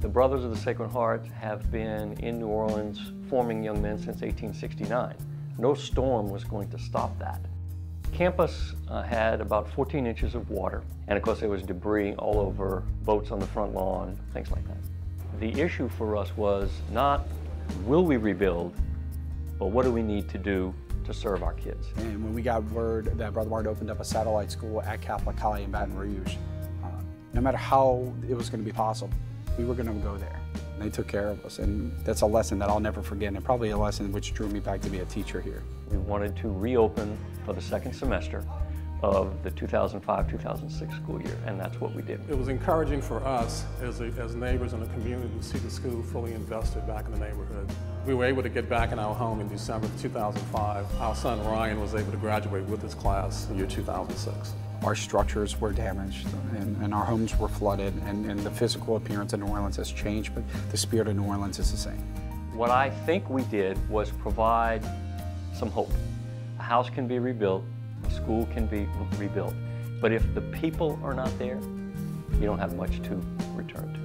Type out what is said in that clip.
The Brothers of the Sacred Heart have been in New Orleans forming young men since 1869. No storm was going to stop that. Campus had about 14 inches of water, and of course there was debris all over boats on the front lawn, things like that. The issue for us was not, will we rebuild, but what do we need to do to serve our kids? And when we got word that Brother Martin opened up a satellite school at Catholic High in Baton Rouge, no matter how it was going to be possible, we were going to go there. And they took care of us, and that's a lesson that I'll never forget, and probably a lesson which drew me back to be a teacher here. We wanted to reopen for the second semester of the 2005-2006 school year, and that's what we did. It was encouraging for us as neighbors in the community to see the school fully invested back in the neighborhood. We were able to get back in our home in December of 2005. Our son Ryan was able to graduate with his class in year 2006. Our structures were damaged, and our homes were flooded, and the physical appearance of New Orleans has changed, but the spirit of New Orleans is the same. What I think we did was provide some hope. A house can be rebuilt, a school can be rebuilt, but if the people are not there, you don't have much to return to.